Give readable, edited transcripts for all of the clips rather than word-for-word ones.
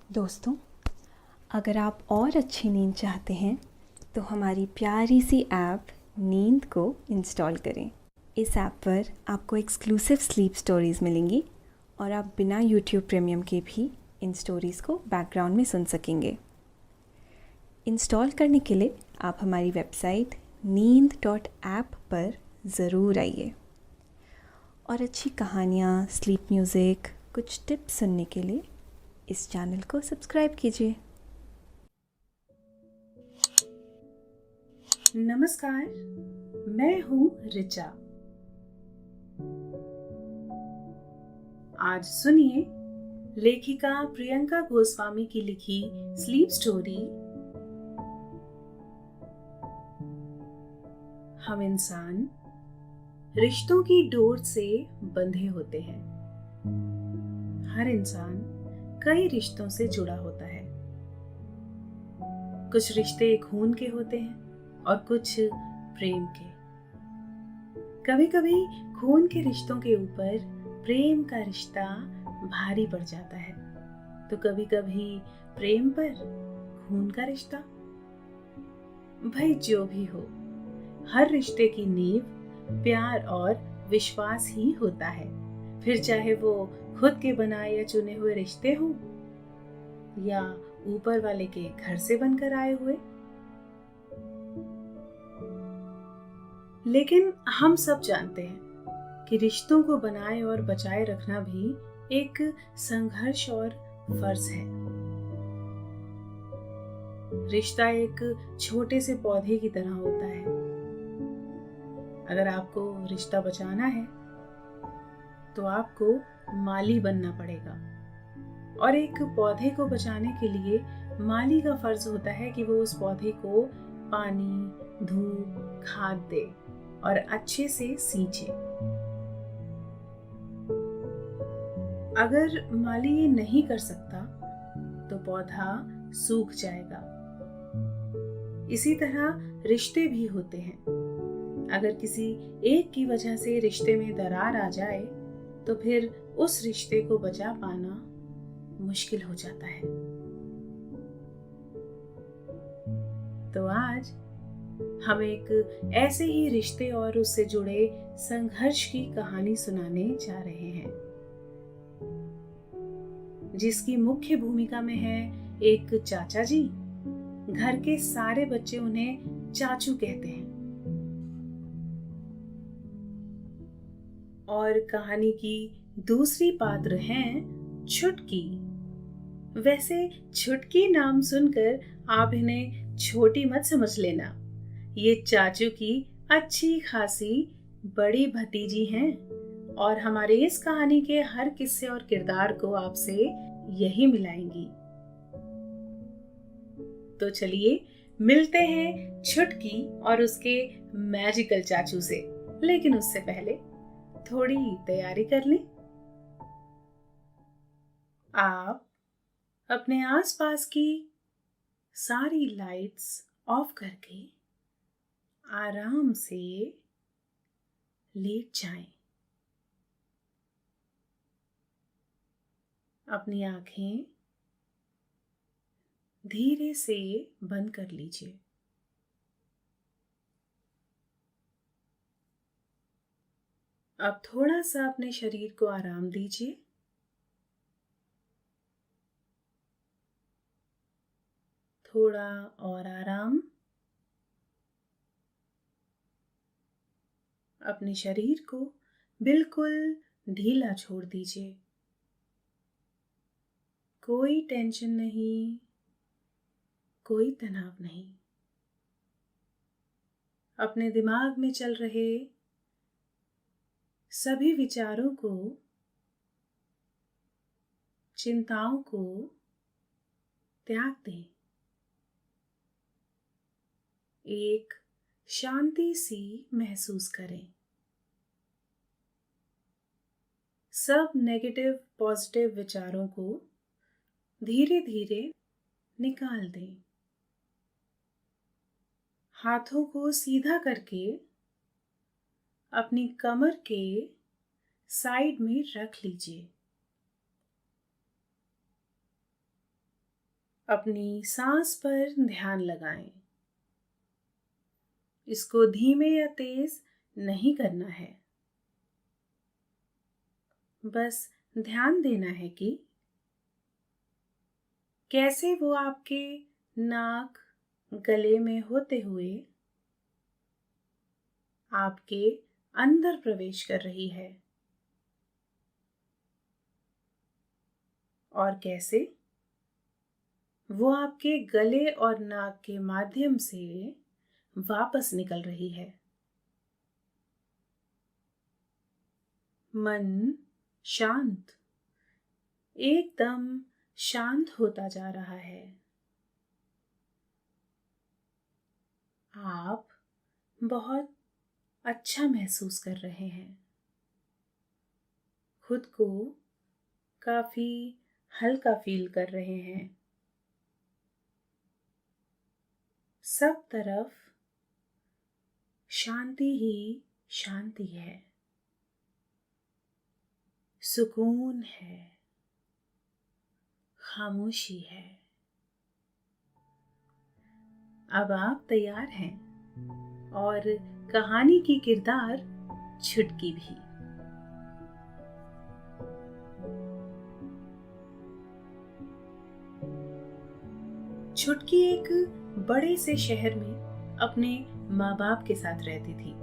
दोस्तों, अगर आप और अच्छी नींद चाहते हैं तो हमारी प्यारी सी ऐप नींद को इंस्टॉल करें। इस ऐप पर आपको एक्सक्लूसिव स्लीप स्टोरीज़ मिलेंगी और आप बिना यूट्यूब प्रीमियम के भी इन स्टोरीज़ को बैकग्राउंड में सुन सकेंगे। इंस्टॉल करने के लिए आप हमारी वेबसाइट neend.app पर ज़रूर आइए और अच्छी कहानियाँ, स्लीप म्यूज़िक, कुछ टिप्स सुनने के लिए इस चैनल को सब्सक्राइब कीजिए। नमस्कार, मैं हूँ रिचा। आज सुनिए लेखिका प्रियंका गोस्वामी की लिखी स्लीप स्टोरी हम इंसान रिश्तों की डोर से बंधे होते हैं। हर इंसान कई रिश्तों से जुड़ा होता है। कुछ रिश्ते खून के होते हैं और कुछ प्रेम के। कभी कभी खून के रिश्तों के ऊपर प्रेम का रिश्ता भारी पड़ जाता है, तो कभी कभी प्रेम पर खून का रिश्ता। भाई जो भी हो, हर रिश्ते की नींव प्यार और विश्वास ही होता है, फिर चाहे वो खुद के बनाए या चुने हुए रिश्ते हों या ऊपर वाले के घर से बनकर आए हुए। लेकिन हम सब जानते हैं कि रिश्तों को बनाए और बचाए रखना भी एक संघर्ष और फर्ज है। रिश्ता एक छोटे से पौधे की तरह होता है। अगर आपको रिश्ता बचाना है तो आपको माली बनना पड़ेगा, और एक पौधे को बचाने के लिए माली का फर्ज होता है कि वो उस पौधे को पानी, धूप, खाद दे और अच्छे से सींचे। अगर माली ये नहीं कर सकता तो पौधा सूख जाएगा। इसी तरह रिश्ते भी होते हैं। अगर किसी एक की वजह से रिश्ते में दरार आ जाए तो फिर उस रिश्ते को बचा पाना मुश्किल हो जाता है। तो आज हम एक ऐसे ही रिश्ते और उससे जुड़े संघर्ष की कहानी सुनाने जा रहे हैं, जिसकी मुख्य भूमिका में है एक चाचा जी। घर के सारे बच्चे उन्हें चाचू कहते हैं। और कहानी की दूसरी पात्र हैं छुटकी। वैसे छुटकी नाम सुनकर आप इन्हें छोटी मत समझ लेना। ये चाचू की अच्छी खासी बड़ी भतीजी हैं और हमारे इस कहानी के हर किस्से और किरदार को आपसे यही मिलाएंगी। तो चलिए मिलते हैं छुटकी और उसके मैजिकल चाचू से। लेकिन उससे पहले थोड़ी तैयारी कर लें। आप अपने आसपास की सारी लाइट्स ऑफ करके आराम से लेट जाएं। अपनी आंखें धीरे से बंद कर लीजिए। अब थोड़ा सा अपने शरीर को आराम दीजिए। थोड़ा और आराम। अपने शरीर को बिल्कुल ढीला छोड़ दीजिए। कोई टेंशन नहीं, कोई तनाव नहीं। अपने दिमाग में चल रहे सभी विचारों को, चिंताओं को त्याग दें। एक शांति सी महसूस करें। सब नेगेटिव पॉजिटिव विचारों को धीरे धीरे निकाल दें। हाथों को सीधा करके अपनी कमर के साइड में रख लीजिए। अपनी सांस पर ध्यान लगाएं। इसको धीमे या तेज नहीं करना है, बस ध्यान देना है कि कैसे वो आपके नाक, गले में होते हुए आपके अंदर प्रवेश कर रही है और कैसे वो आपके गले और नाक के माध्यम से वापस निकल रही है। मन शांत, एकदम शांत होता जा रहा है। आप बहुत अच्छा महसूस कर रहे हैं, खुद को काफी हल्का फील कर रहे हैं। सब तरफ शांति ही शांति है, सुकून है, खामोशी है। अब आप तैयार हैं और कहानी की किरदार छुटकी भी। छुटकी एक बड़े से शहर में अपने माँ बाप के साथ रहती थी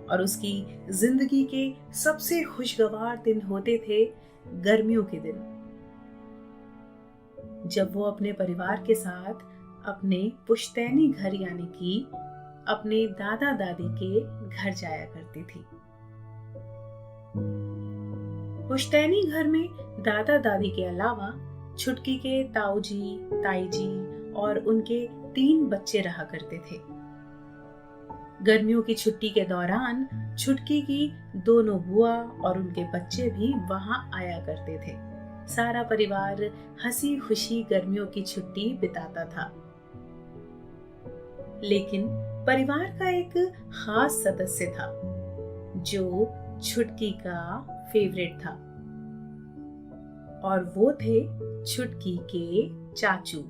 और उसकी जिंदगी के सबसे खुशगवार दिन होते थे गर्मियों के दिन, जब वो अपने परिवार के साथ अपने पुश्तैनी घर यानी कि अपने दादा दादी के घर जाया करती थी। पुश्तैनी घर में दादा दादी के अलावा छुटकी के ताऊजी, ताईजी और उनके 3 बच्चे रहा करते थे। गर्मियों की छुट्टी के दौरान छुटकी की दोनों बुआ और उनके बच्चे भी वहां आया करते थे। सारा परिवार हंसी खुशी गर्मियों की छुट्टी बिताता था। लेकिन परिवार का एक खास सदस्य था जो छुटकी का फेवरेट था और वो थे छुटकी के चाचू।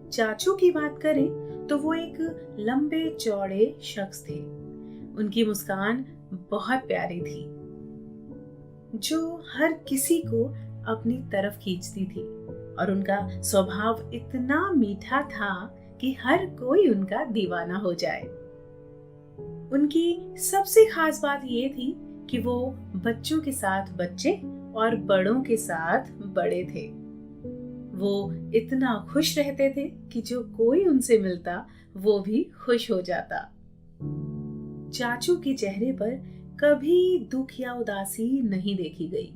चाचू की बात करें तो वो एक लंबे चौड़े शख्स थे। उनकी मुस्कान बहुत प्यारी थी जो हर किसी को अपनी तरफ खींचती थी और उनका स्वभाव इतना मीठा था कि हर कोई उनका दीवाना हो जाए। उनकी सबसे खास बात ये थी कि वो बच्चों के साथ बच्चे और बड़ों के साथ बड़े थे। वो इतना खुश रहते थे कि जो कोई उनसे मिलता वो भी खुश हो जाता। चाचू के चेहरे पर कभी दुख या उदासी नहीं देखी गई।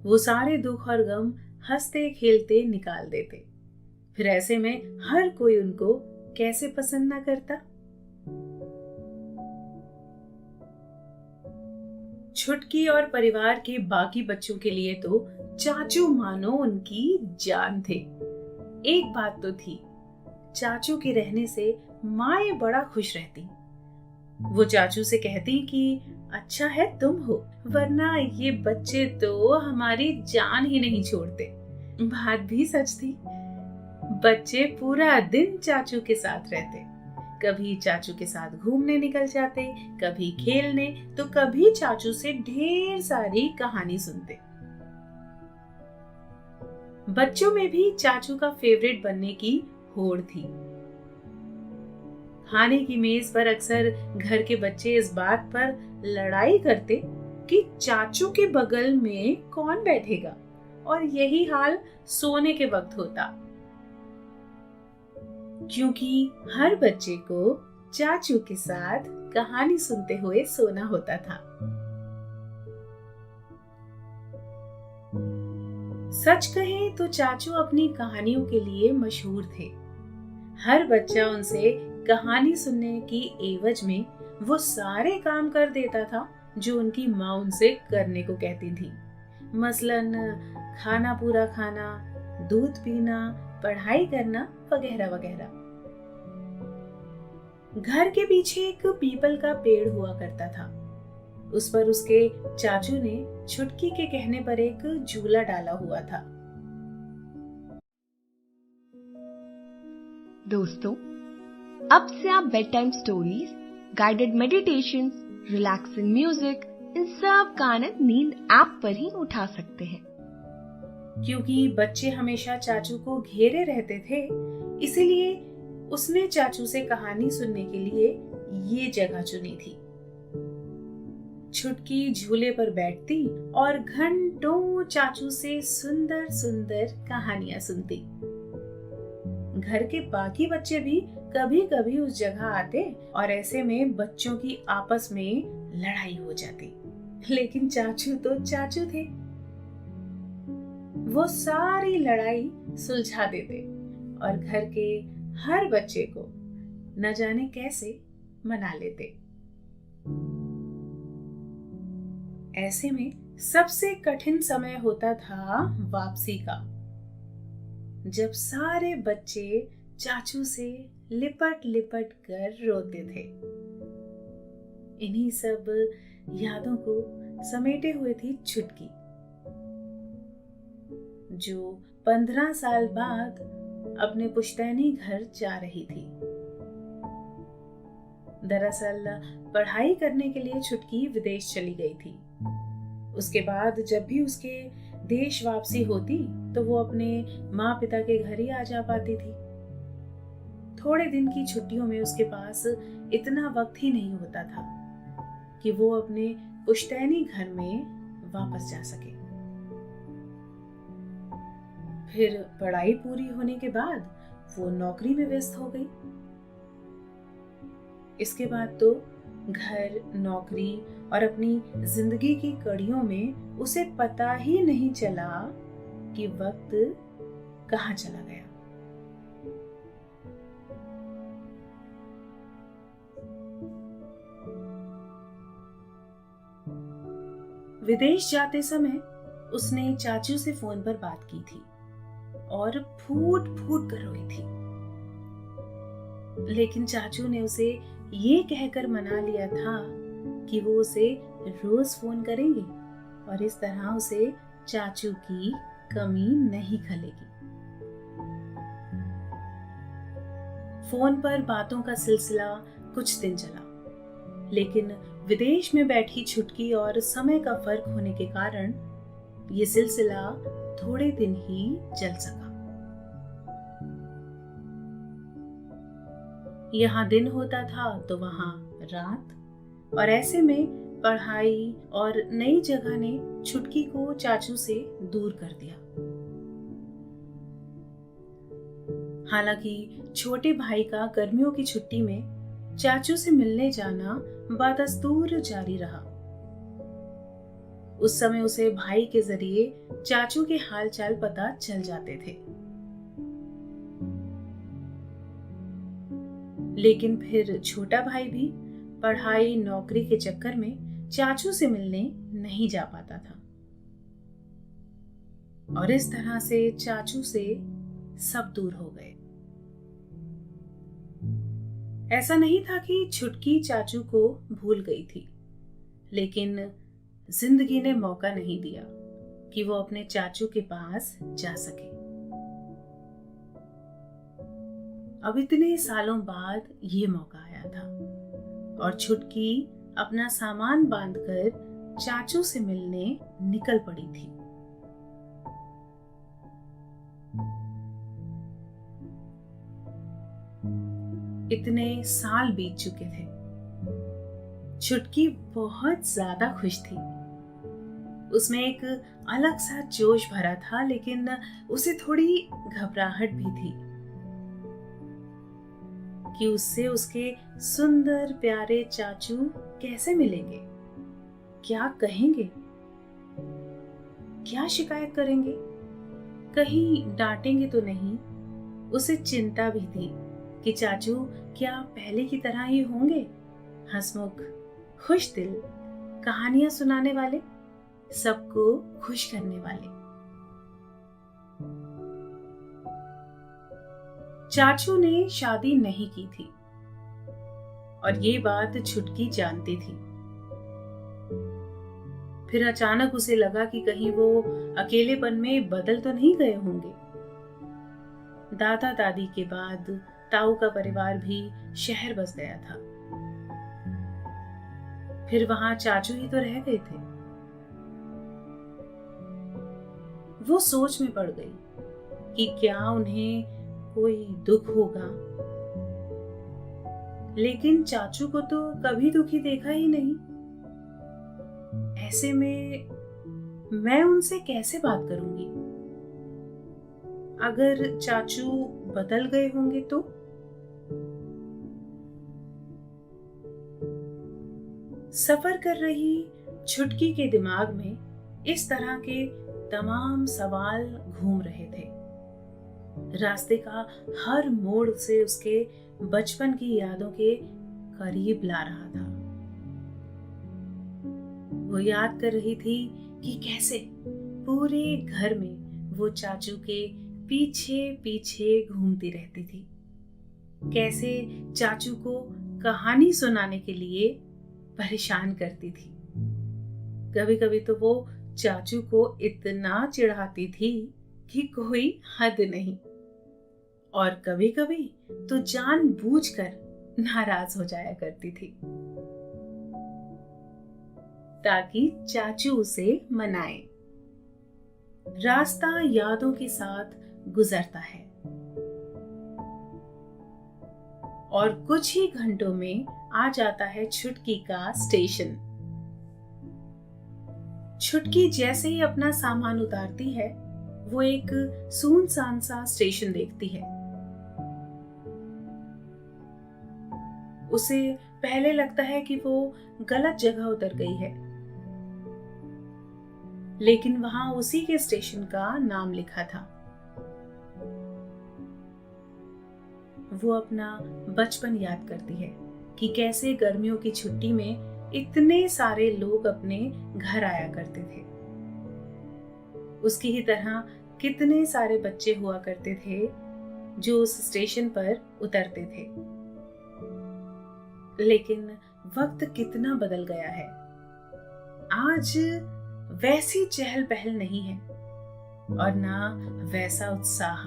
वो सारे दुख और गम हंसते खेलते निकाल देते। फिर ऐसे में हर कोई उनको कैसे पसंद ना करता। छुटकी और परिवार के बाकी बच्चों के लिए तो चाचू मानो उनकी जान थे। एक बात तो थी, चाचू के रहने से माँ बड़ा खुश रहती। वो चाचू से कहती कि अच्छा है तुम हो, वरना ये बच्चे तो हमारी जान ही नहीं छोड़ते। बात भी सच थी। बच्चे पूरा दिन चाचू के साथ रहते। कभी चाचू के साथ घूमने निकल जाते, कभी खेलने, तो कभी चाचू से ढेर सारी कहानी सुनते। बच्चों में भी चाचू का फेवरेट बनने की होड़ थी। खाने की मेज पर अक्सर घर के बच्चे इस बात पर लड़ाई करते कि चाचू के बगल में कौन बैठेगा, और यही हाल सोने के वक्त होता, क्योंकि हर बच्चे को चाचू के साथ कहानी सुनते हुए सोना होता था। सच कहें तो चाचू अपनी कहानियों के लिए मशहूर थे। हर बच्चा उनसे कहानी सुनने की एवज में वो सारे काम कर देता था जो उनकी माँ उनसे करने को कहती थी। मसलन खाना पूरा खाना, दूध पीना, पढ़ाई करना वगैरह वगैरह। घर के पीछे एक पीपल का पेड़ हुआ करता था। उस पर उसके चाचू ने छुटकी के कहने पर एक झूला डाला हुआ था। दोस्तों, अब से आप bedtime stories, guided meditations, relaxing music, इन सब का आनंद नींद ऐप पर ही उठा सकते हैं। क्योंकि बच्चे हमेशा चाचू को घेरे रहते थे, इसीलिए उसने चाचू से कहानी सुनने के लिए ये जगह चुनी थी। छुटकी झूले पर बैठती और घंटों चाचू से सुंदर सुंदर कहानियां सुनती। घर के बाकी बच्चे भी कभी कभी उस जगह आते और ऐसे में बच्चों की आपस में लड़ाई हो जाती, लेकिन चाचू तो चाचू थे। वो सारी लड़ाई सुलझा देते और घर के हर बच्चे को न जाने कैसे मना लेते। ऐसे में सबसे कठिन समय होता था वापसी का, जब सारे बच्चे चाचू से लिपट लिपट कर रोते थे। इन्हीं सब यादों को समेटे हुए थी छुटकी, जो 15 साल बाद अपने पुश्तैनी घर जा रही थी। दरअसल पढ़ाई करने के लिए छुटकी विदेश चली गई थी। उसके बाद जब भी उसके देश वापसी होती तो वो अपने माँ पिता के घर ही आ जा पाती थी। थोड़े दिन की छुट्टियों में उसके पास इतना वक्त ही नहीं होता था कि वो अपने पुश्तैनी घर में वापस जा सके। फिर पढ़ाई पूरी होने के बाद वो नौकरी में व्यस्त हो गई। इसके बाद तो घर, नौकरी और अपनी जिंदगी की कड़ियों में उसे पता ही नहीं चला कि वक्त कहाँ चला गया। विदेश जाते समय उसने चाचू से फोन पर बात की थी और फूट फूट कर रोई थी, लेकिन चाचू ने उसे ये कहकर मना लिया था कि वो उसे रोज फोन करेंगे और इस तरह उसे चाचू की कमी नहीं खलेगी। फोन पर बातों का सिलसिला कुछ दिन चला, लेकिन विदेश में बैठी छुटकी और समय का फर्क होने के कारण ये सिलसिला थोड़े दिन ही चल सका। यहाँ दिन होता था तो वहाँ रात, और ऐसे में पढ़ाई और नई जगह ने छुटकी को चाचू से दूर कर दिया। हालांकि छोटे भाई का गर्मियों की छुट्टी में चाचू से मिलने जाना बदस्तूर जारी रहा। उस समय उसे भाई के जरिए चाचू के हालचाल पता चल जाते थे, लेकिन फिर छोटा भाई भी पढ़ाई नौकरी के चक्कर में चाचू से मिलने नहीं जा पाता था और इस तरह से चाचू से सब दूर हो गए। ऐसा नहीं था कि छुटकी चाचू को भूल गई थी, लेकिन जिंदगी ने मौका नहीं दिया कि वो अपने चाचू के पास जा सके। अब इतने सालों बाद ये मौका आया था और छुटकी अपना सामान बांधकर चाचू से मिलने निकल पड़ी थी। इतने साल बीत चुके थे। छुटकी बहुत ज्यादा खुश थी। उसमें एक अलग सा जोश भरा था, लेकिन उसे थोड़ी घबराहट भी थी कि उससे उसके सुंदर प्यारे चाचू कैसे मिलेंगे, क्या कहेंगे, क्या शिकायत करेंगे, कहीं डांटेंगे तो नहीं। उसे चिंता भी थी कि चाचू क्या पहले की तरह ही होंगे, हंसमुख, खुश दिल, कहानियां सुनाने वाले, सबको खुश करने वाले। चाचू ने शादी नहीं की थी और ये बात छुटकी जानती थी। फिर अचानक उसे लगा कि कहीं वो अकेलेपन में बदल तो नहीं गए होंगे। दादा दादी के बाद ताऊ का परिवार भी शहर बस गया था। फिर वहां चाचू ही तो रह गए थे। वो सोच में पड़ गई कि क्या उन्हें कोई दुख होगा, लेकिन चाचू को तो कभी दुखी देखा ही नहीं। ऐसे में मैं उनसे कैसे बात करूंगी? अगर चाचू बदल गए होंगे तो? सफर कर रही छुटकी के दिमाग में इस तरह के तमाम सवाल घूम रहे थे। रास्ते का हर मोड़ से उसके बचपन की यादों के करीब ला रहा था। वो याद कर रही थी कि कैसे पूरे घर में वो चाचू के पीछे पीछे घूमती रहती थी, कैसे चाचू को कहानी सुनाने के लिए परेशान करती थी। कभी कभी तो वो चाचू को इतना चिढ़ाती थी कि कोई हद नहीं, और कभी कभी तो जानबूझकर नाराज हो जाया करती थी ताकि चाचू उसे मनाए। रास्ता यादों के साथ गुजरता है और कुछ ही घंटों में आ जाता है छुटकी का स्टेशन। छुटकी जैसे ही अपना सामान उतारती है, वो एक सुनसान सा स्टेशन देखती है। उसे पहले लगता है कि वो गलत जगह उतर गई है, लेकिन वहां उसी के स्टेशन का नाम लिखा था। वो अपना बचपन याद करती है कि कैसे गर्मियों की छुट्टी में इतने सारे लोग अपने घर आया करते थे। उसकी ही तरह कितने सारे बच्चे हुआ करते थे जो उस स्टेशन पर उतरते थे। लेकिन वक्त कितना बदल गया है। आज वैसी चहल पहल नहीं है और ना वैसा उत्साह।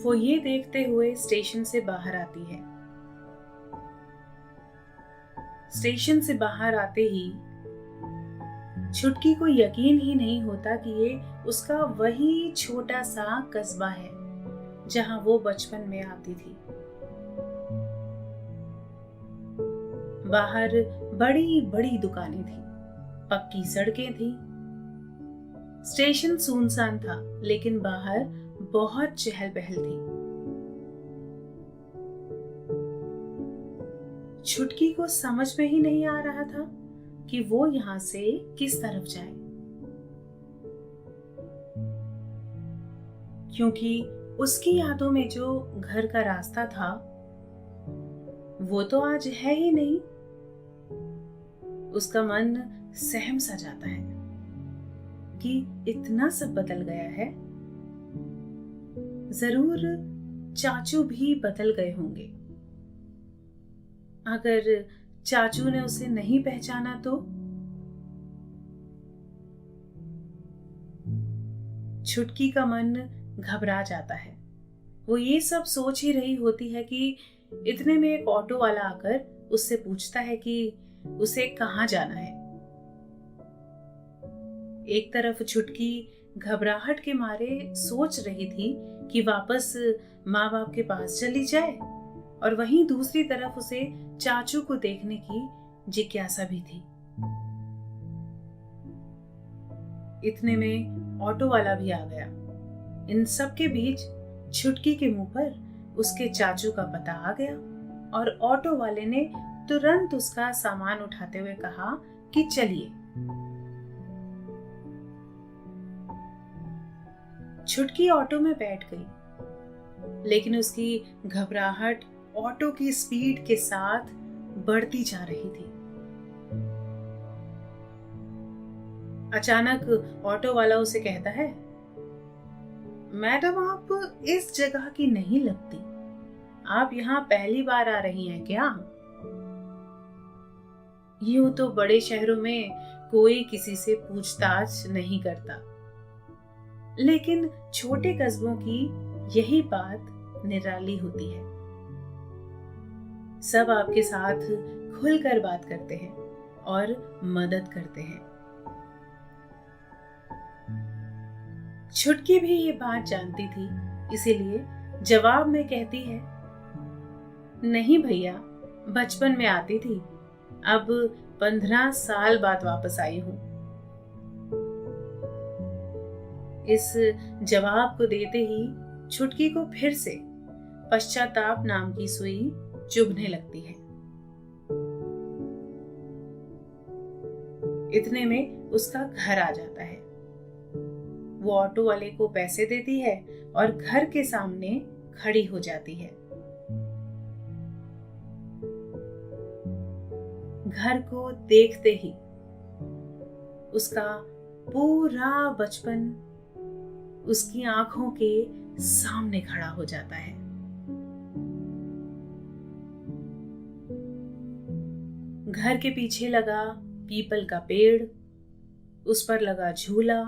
वो ये देखते हुए स्टेशन से बाहर आती है। स्टेशन से बाहर आते ही छुटकी को यकीन ही नहीं होता कि ये उसका वही छोटा सा कस्बा है जहां वो बचपन में आती थी। बाहर बड़ी बड़ी दुकानें थी, पक्की सड़कें थी। स्टेशन सुनसान था, लेकिन बाहर बहुत चहल पहल थी। छुटकी को समझ में ही नहीं आ रहा था कि वो यहां से किस तरफ जाए, क्योंकि उसकी यादों में जो घर का रास्ता था वो तो आज है ही नहीं। उसका मन सहम सा जाता है कि इतना सब बदल गया है। जरूर चाचू भी बदल गए होंगे। अगर चाचू ने उसे नहीं पहचाना तो? छुटकी का मन घबरा जाता है। वो ये सब सोच ही रही होती है कि इतने में एक ऑटो वाला आकर उससे पूछता है कि उसे कहाँ जाना है। एक तरफ छुटकी घबराहट के मारे सोच रही थी कि वापस माँ बाप के पास चली जाए, और वहीं दूसरी तरफ उसे चाचू को देखने की जिज्ञासा भी थी। इतने में ऑटो वाला भी आ गया। इन सब के बीच छुटकी के मुंह पर उसके चाचू का पता आ गया और ऑटो वाले ने तुरंत उसका सामान उठाते हुए कहा कि चलिए। छुटकी ऑटो में बैठ गई, लेकिन उसकी घबराहट ऑटो की स्पीड के साथ बढ़ती जा रही थी। अचानक ऑटो वाला उसे कहता है, मैडम आप इस जगह की नहीं लगती, आप यहाँ पहली बार आ रही हैं क्या? यूं तो बड़े शहरों में कोई किसी से पूछताछ नहीं करता, लेकिन छोटे कस्बों की यही बात निराली होती है। सब आपके साथ खुलकर बात करते हैं और मदद करते हैं। छुटकी भी ये बात जानती थी, इसीलिए जवाब में कहती है, नहीं भैया, बचपन में आती थी, अब 15 साल बाद वापस आई हूं। इस जवाब को देते ही छुटकी को फिर से पश्चाताप नाम की सुई चुभने लगती है। इतने में उसका घर आ जाता है। वो ऑटो वाले को पैसे देती है और घर के सामने खड़ी हो जाती है। घर को देखते ही उसका पूरा बचपन उसकी आंखों के सामने खड़ा हो जाता है। घर के पीछे लगा पीपल का पेड़, उस पर लगा झूला,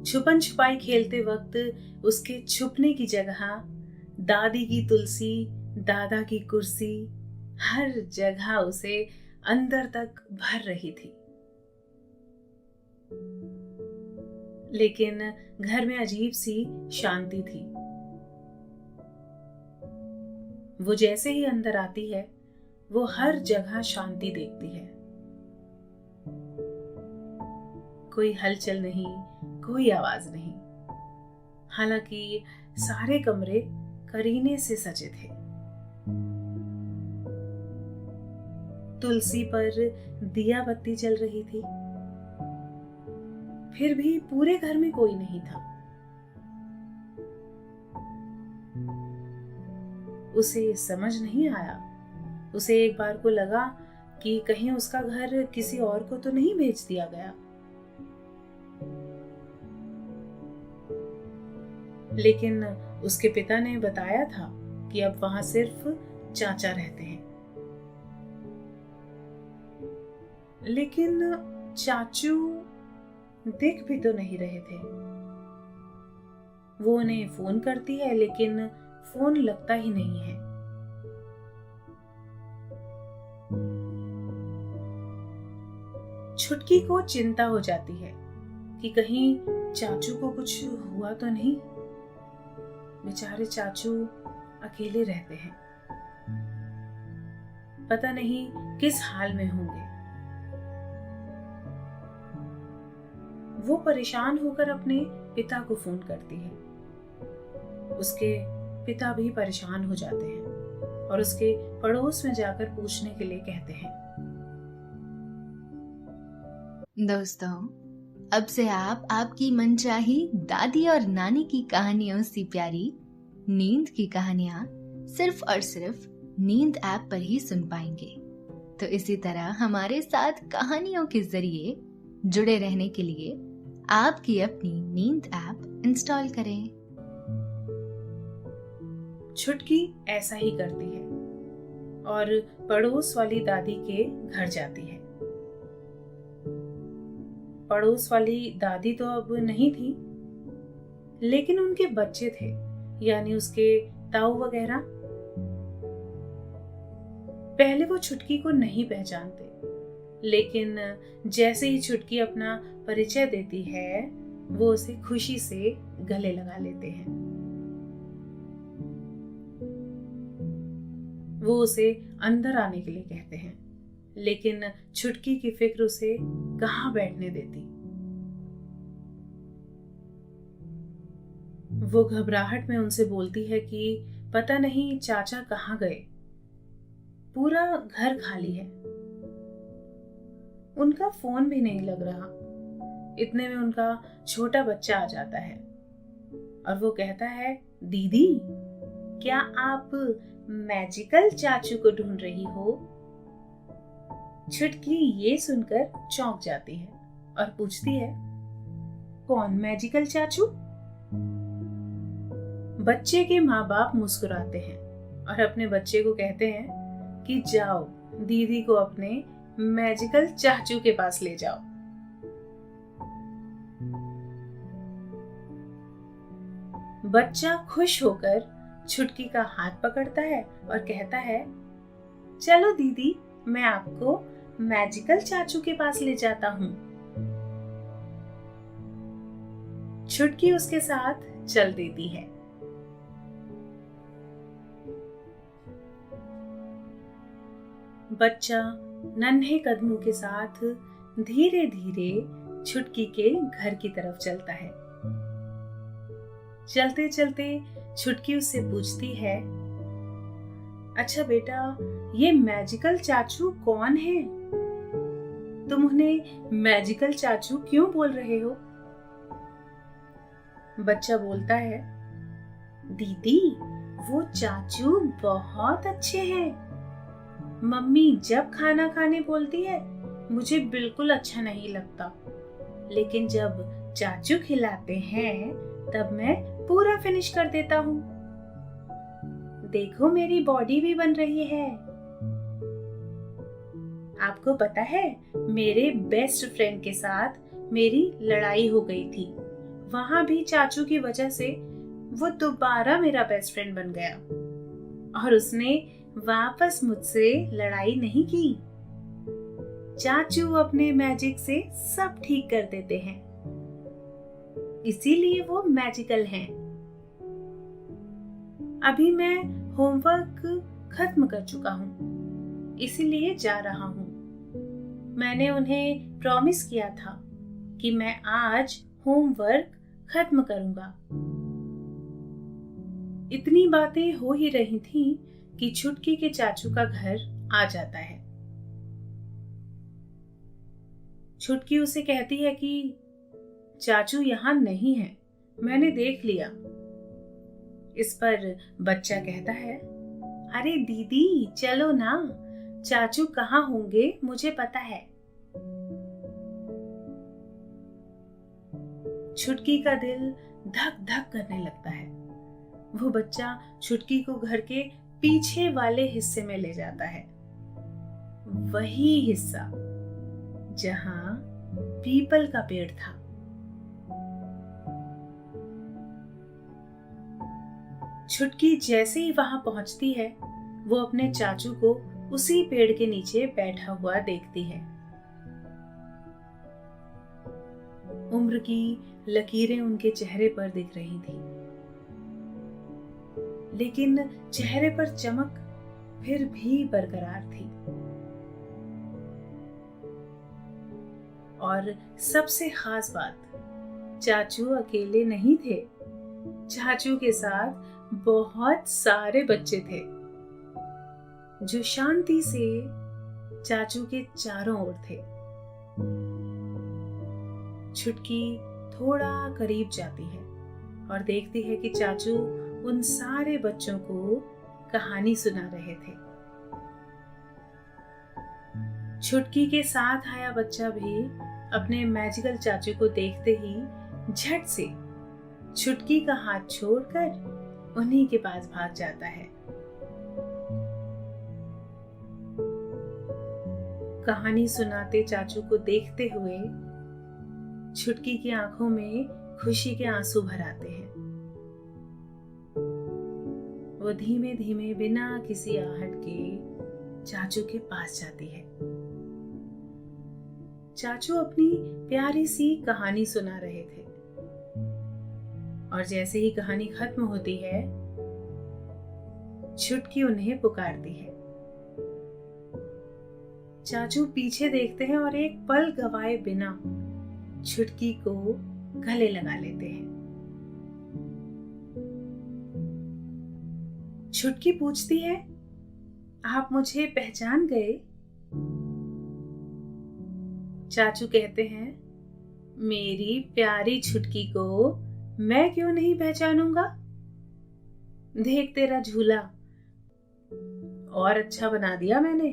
छुपन छुपाई खेलते वक्त उसके छुपने की जगह, दादी की तुलसी, दादा की कुर्सी, हर जगह उसे अंदर तक भर रही थी। लेकिन घर में अजीब सी शांति थी। वो जैसे ही अंदर आती है, वो हर जगह शांति देखती है। कोई हलचल नहीं, कोई आवाज नहीं। हालांकि सारे कमरे करीने से सजे थे। तुलसी पर दिया बत्ती जल रही थी, फिर भी पूरे घर में कोई नहीं था। उसे समझ नहीं आया। उसे एक बार को लगा कि कहीं उसका घर किसी और को तो नहीं बेच दिया गया। लेकिन उसके पिता ने बताया था कि अब वहां सिर्फ चाचा रहते हैं। लेकिन चाचू दिख भी तो नहीं रहे थे। वो उन्हें फोन करती है, लेकिन फोन लगता ही नहीं है। छुटकी को चिंता हो जाती है कि कहीं चाचू को कुछ हुआ तो नहीं। बेचारे चाचू अकेले रहते हैं, पता नहीं किस हाल में होंगे। वो परेशान होकर अपने पिता को फोन करती है। उसके पिता भी परेशान हो जाते हैं और उसके पड़ोस में जाकर पूछने के लिए कहते हैं। दोस्तों, अब से आप आपकी मनचाही दादी और नानी की कहानियों से प्यारी नींद की कहानियां सिर्फ और सिर्फ नींद ऐप पर ही सुन पाएंगे। तो इसी तरह हमारे साथ कहानियों के जरिए जुड़े रहने के लिए आपकी अपनी नींद ऐप इंस्टॉल करें। छुटकी ऐसा ही करती है और पड़ोस वाली दादी के घर जाती है। पड़ोस वाली दादी तो अब नहीं थी, लेकिन उनके बच्चे थे, यानी उसके ताऊ वगैरह। पहले वो छुटकी को नहीं पहचानते, लेकिन जैसे ही छुटकी अपना परिचय देती है, वो उसे खुशी से गले लगा लेते हैं। वो उसे अंदर आने के लिए कहते हैं, लेकिन छुटकी की फिक्र उसे कहाँ बैठने देती। वो घबराहट में उनसे बोलती है कि पता नहीं चाचा कहाँ गए, पूरा घर खाली है, उनका फोन भी नहीं लग रहा। इतने में उनका छोटा बच्चा आ जाता है और वो कहता है, दीदी, क्या आप मैजिकल चाचू को ढूंढ रही हो? छुटकी ये सुनकर चौंक जाती है और पूछती है, कौन मैजिकल चाचू? बच्चे के माँ बाप मुस्कुराते हैं और अपने बच्चे को कहते हैं कि जाओ, दीदी को अपने मैजिकल चाचू के पास ले जाओ। बच्चा खुश होकर छुटकी का हाथ पकड़ता है और कहता है, चलो दीदी, मैं आपको मैजिकल चाचू के पास ले जाता हूँ। छुटकी उसके साथ चल देती है। बच्चा नन्हे कदमों के साथ धीरे धीरे छुटकी के घर की तरफ चलता है। चलते चलते छुटकी उससे पूछती है, अच्छा बेटा, ये मैजिकल चाचू कौन है? तुम उन्हें मैजिकल चाचू क्यों बोल रहे हो? बच्चा बोलता है, दीदी, वो चाचू बहुत अच्छे हैं। मम्मी जब खाना खाने बोलती है मुझे बिल्कुल अच्छा नहीं लगता, लेकिन जब चाचू खिलाते हैं तब मैं पूरा फिनिश कर देता हूँ। देखो, मेरी बॉडी भी बन रही है। आपको पता है, मेरे बेस्ट फ्रेंड के साथ मेरी लड़ाई हो गई थी। वहां भी चाचू की वजह से वो दोबारा मेरा बेस्ट फ्रेंड बन गया और उसने वापस मुझसे लड़ाई नहीं की। चाचू अपने मैजिक से सब ठीक कर देते हैं, इसीलिए वो मैजिकल हैं। अभी मैं होमवर्क खत्म कर चुका हूँ, इसीलिए जा रहा हूँ। मैंने उन्हें प्रॉमिस किया था कि मैं आज होमवर्क खत्म करूंगा। इतनी बातें हो ही रही थीं कि छुटकी के चाचू का घर आ जाता है। छुटकी उसे कहती है कि चाचू यहाँ नहीं है, मैंने देख लिया। इस पर बच्चा कहता है, अरे दीदी, चलो ना, चाचू कहाँ होंगे मुझे पता है। छुटकी का दिल धक धक करने लगता है। वो बच्चा छुटकी को घर के पीछे वाले हिस्से में ले जाता है, वही हिस्सा जहां पीपल का पेड़ था। छुटकी जैसे ही वहां पहुंचती है, वो अपने चाचू को उसी पेड़ के नीचे बैठा हुआ देखती है। उम्र की लकीरें उनके चेहरे पर दिख रही थी, लेकिन चेहरे पर चमक फिर भी बरकरार थी। और सबसे खास बात, चाचू अकेले नहीं थे। चाचू के साथ बहुत सारे बच्चे थे जो शांति से चाचू के चारों ओर थे। छुटकी थोड़ा करीब जाती है और देखती है कि चाचू उन सारे बच्चों को कहानी सुना रहे थे। छुटकी के साथ आया बच्चा भी अपने मैजिकल चाचू को देखते ही झट से छुटकी का हाथ छोड़कर उन्हीं के पास भाग जाता है। कहानी सुनाते चाचू को देखते हुए छुटकी की आंखों में खुशी के आंसू भर आते हैं। वो धीमे धीमे बिना किसी आहट के चाचू के पास जाती है। चाचू अपनी प्यारी सी कहानी सुना रहे थे और जैसे ही कहानी खत्म होती है, छुटकी उन्हें पुकारती है। चाचू पीछे देखते हैं और एक पल गवाए बिना छुटकी को गले लगा लेते हैं। छुटकी पूछती है, आप मुझे पहचान गए? चाचू कहते हैं, मेरी प्यारी छुटकी को मैं क्यों नहीं पहचानूंगा? देख, तेरा झूला और अच्छा बना दिया मैंने।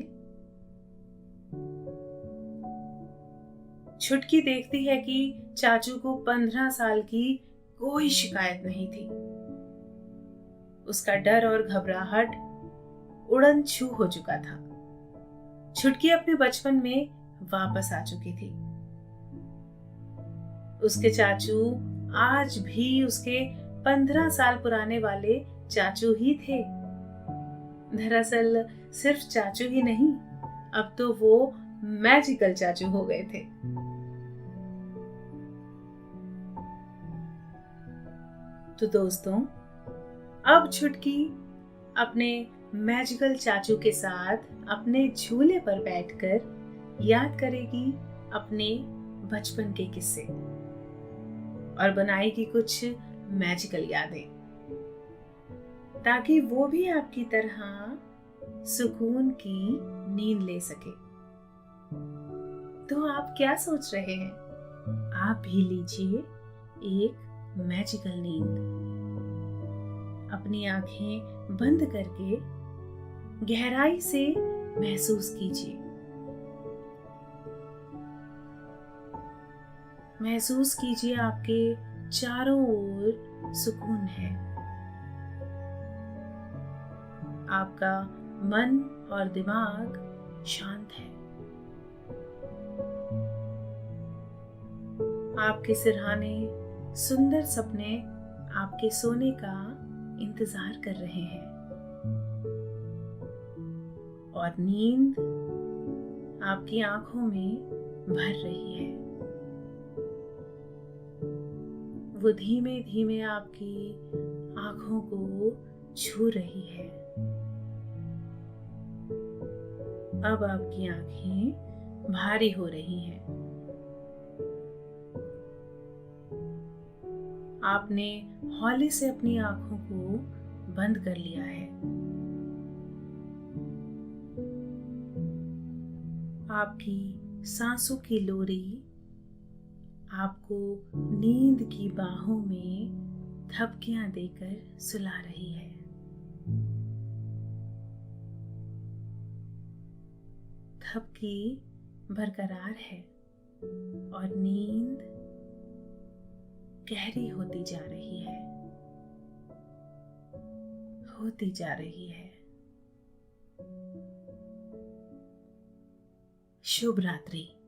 छुटकी देखती है कि चाचू को 15 साल की कोई शिकायत नहीं थी। उसका डर और घबराहट उड़न छू हो चुका था। छुटकी अपने बचपन में वापस आ चुकी थी। उसके चाचू आज भी उसके 15 साल पुराने वाले चाचू ही थे। दरअसल सिर्फ चाचू ही नहीं, अब तो वो मैजिकल चाचू हो गए थे। तो दोस्तों, अब छुटकी अपने मैजिकल चाचू के साथ अपने झूले पर बैठकर याद करेगी अपने बचपन के किस्से और बनाएगी कुछ मैजिकल यादें, ताकि वो भी आपकी तरह सुकून की नींद ले सके। तो आप क्या सोच रहे हैं? आप भी लीजिए एक मैजिकल नींद। अपनी आंखें बंद करके गहराई से महसूस कीजिए। महसूस कीजिए आपके चारों ओर सुकून है। आपका मन और दिमाग शांत है। आपके सिरहाने सुंदर सपने आपके सोने का इंतजार कर रहे हैं और नींद आपकी आंखों में भर रही है। वो धीमे धीमे आपकी आंखों को छू रही है। अब आपकी आंखें भारी हो रही हैं। आपने हौले से अपनी आंखों को बंद कर लिया है। आपकी सांसों की लोरी आपको नींद की बाहों में थपकियां देकर सुला रही है। थपकी बरकरार है और नींद गहरी होती जा रही है, होती जा रही है। शुभ रात्रि।